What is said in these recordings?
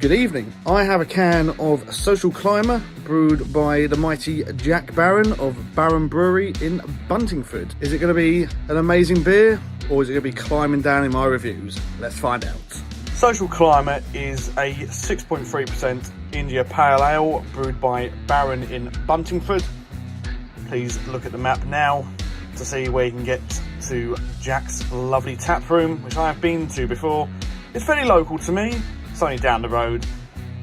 Good evening. I have a can of Social Climber brewed by the mighty Jack Barron of Barron Brewery in Buntingford. Is it going to be an amazing beer or is it going to be climbing down in my reviews? Let's find out. Social Climber is a 6.3% India Pale Ale brewed by Barron in Buntingford. Please look at the map now to see where you can get to Jack's lovely tap room, which I have been to before. It's fairly local to me. It's only down the road,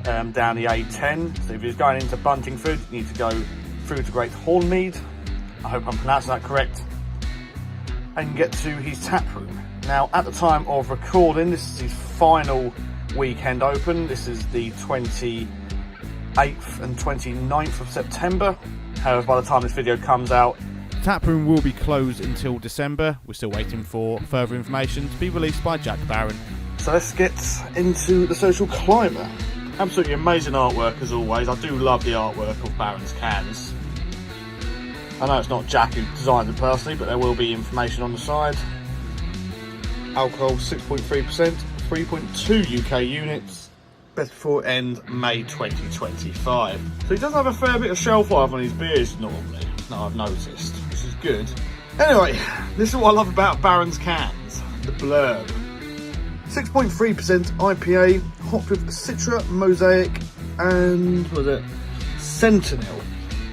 down the A10. So if you're going into Buntingford, you need to go through to Great Hornmead. I hope I'm pronouncing that correct. And get to his tap room. Now, at the time of recording, this is his final weekend open. This is the 28th and 29th of September. However, by the time this video comes out, the tap room will be closed until December. We're still waiting for further information to be released by Jack Barron. So let's get into the Social Climber. Absolutely amazing artwork as always. I do love the artwork of Barron's cans. I know it's not Jack who designed them personally, but there will be information on the side. Alcohol 6.3%, 3.2 UK units. Best before end May 2025. So he does have a fair bit of shelf life on his beers normally. No, I've noticed, which is good. Anyway, this is what I love about Barron's cans. The blurb. 6.3% IPA, hopped with Citra, Mosaic, and what is it? Sentinel.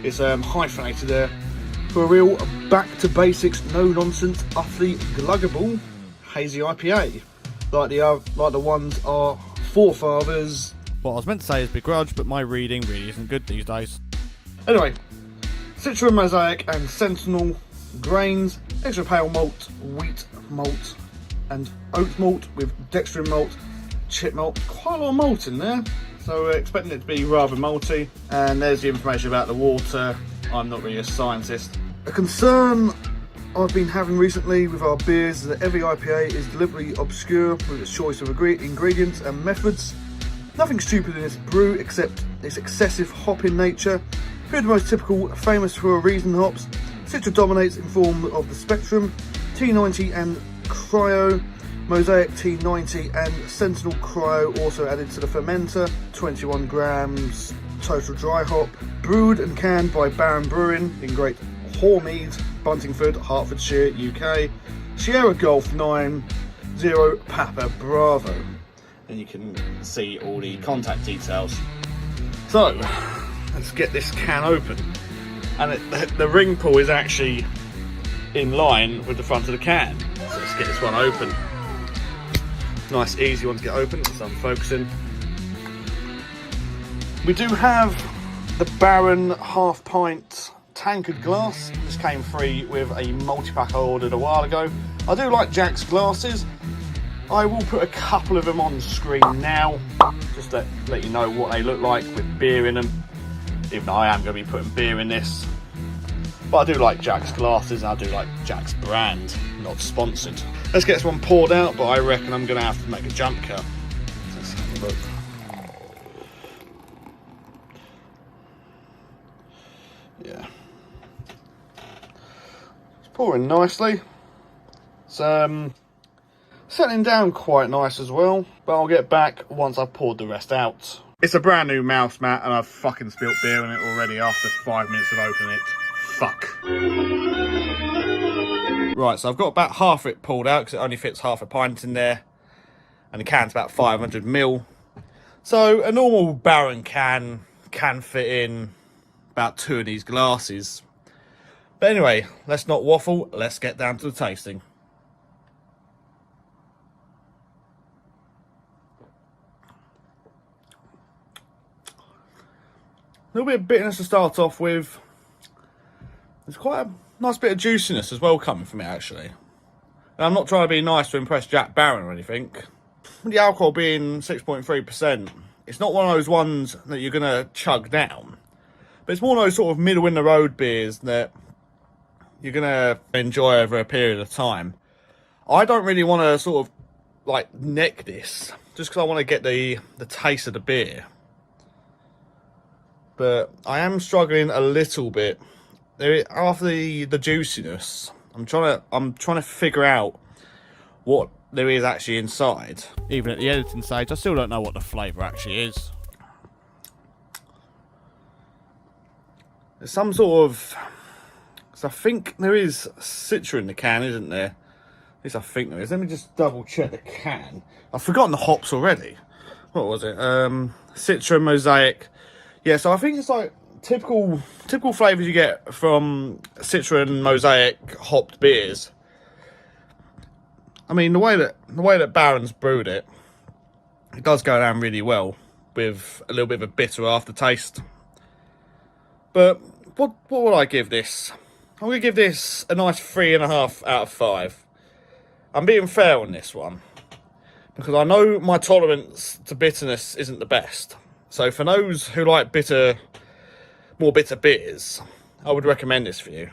It's hyphenated there. For a real back to basics, no nonsense, utterly gluggable hazy IPA, like the ones our forefathers. What I was meant to say is begrudge, but my reading really isn't good these days. Anyway, Citra, Mosaic, and Sentinel grains, extra pale malt, wheat malt, and oat malt with dextrin malt, chip malt. Quite a lot of malt in there, so we're expecting it to be rather malty. And there's the information about the water. I'm not really a scientist. A concern I've been having recently with our beers is that every IPA is deliberately obscure with its choice of ingredients and methods. Nothing stupid in this brew except its excessive hop in nature. Few of the most typical, famous for a reason hops. Citra dominates in form of the spectrum, T90 and Cryo, Mosaic T90 and Sentinel Cryo also added to the fermenter, 21 grams total dry hop, brewed and canned by Barron Brewing in Great Hornmead, Buntingford, Hertfordshire, UK, Sierra Golf 90 Papa Bravo. And you can see all the contact details. So, let's get this can open. And the ring pull is actually in line with the front of the can. So let's get this one open. Nice easy one to get open, so I'm focusing. We do have the Barron half pint tankard glass. This came free with a multi-pack I ordered a while ago. I do like Jack's glasses. I will put a couple of them on screen now, just to let you know what they look like with beer in them, even though I am going to be putting beer in this. But I do like Jack's glasses and I do like Jack's brand, not sponsored. Let's get this one poured out, but I reckon I'm going to have to make a jump cut. Let's have a look. Yeah. It's pouring nicely. It's settling down quite nice as well, but I'll get back once I've poured the rest out. It's a brand new mouse mat and I've fucking spilt beer in it already after 5 minutes of opening it. Fuck. Right, so I've got about half of it pulled out because it only fits half a pint in there. And the can's about 500ml. So a normal Barron can fit in about 2 of these glasses. But anyway, let's not waffle. Let's get down to the tasting. A little bit of bitterness to start off with. There's quite a nice bit of juiciness as well coming from it, actually. And I'm not trying to be nice to impress Jack Barron or anything. With the alcohol being 6.3%, it's not one of those ones that you're going to chug down. But it's more of those sort of middle in the road beers that you're going to enjoy over a period of time. I don't really want to sort of like neck this, just because I want to get the taste of the beer. But I am struggling a little bit. After the juiciness, I'm trying to figure out what there is actually inside. Even at the editing stage, I still don't know what the flavour actually is. There's some sort of... So I think there is Citra in the can, isn't there? At least I think there is. Let me just double check the can. I've forgotten the hops already. What was it? Citra, Mosaic. Yeah, so I think it's like typical flavours you get from Citra and Mosaic hopped beers. I mean, the way that Baron's brewed it, it does go down really well with a little bit of a bitter aftertaste. But what would I give this? I'm going to give this a nice 3.5 out of 5. I'm being fair on this one, because I know my tolerance to bitterness isn't the best. So for those who like more bitter beers, I would recommend this for you,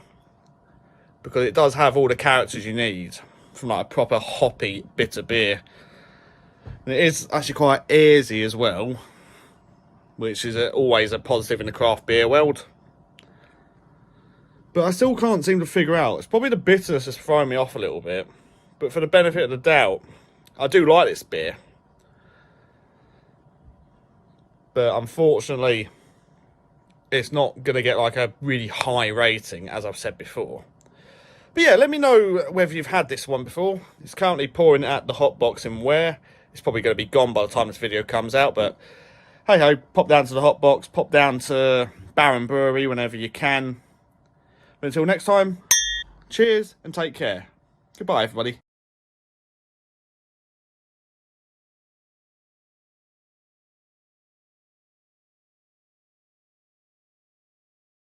because it does have all the characters you need from like a proper hoppy bitter beer. And it is actually quite easy as well, which is always a positive in the craft beer world. But I still can't seem to figure out. It's probably the bitterness that's throwing me off a little bit. But for the benefit of the doubt, I do like this beer. But unfortunately, it's not going to get like a really high rating, as I've said before. But yeah, let me know whether you've had this one before. It's currently pouring at the hot box in Ware. It's probably going to be gone by the time this video comes out. But hey ho, pop down to the hot box. Pop down to Baron Brewery whenever you can. But until next time, cheers and take care. Goodbye, everybody.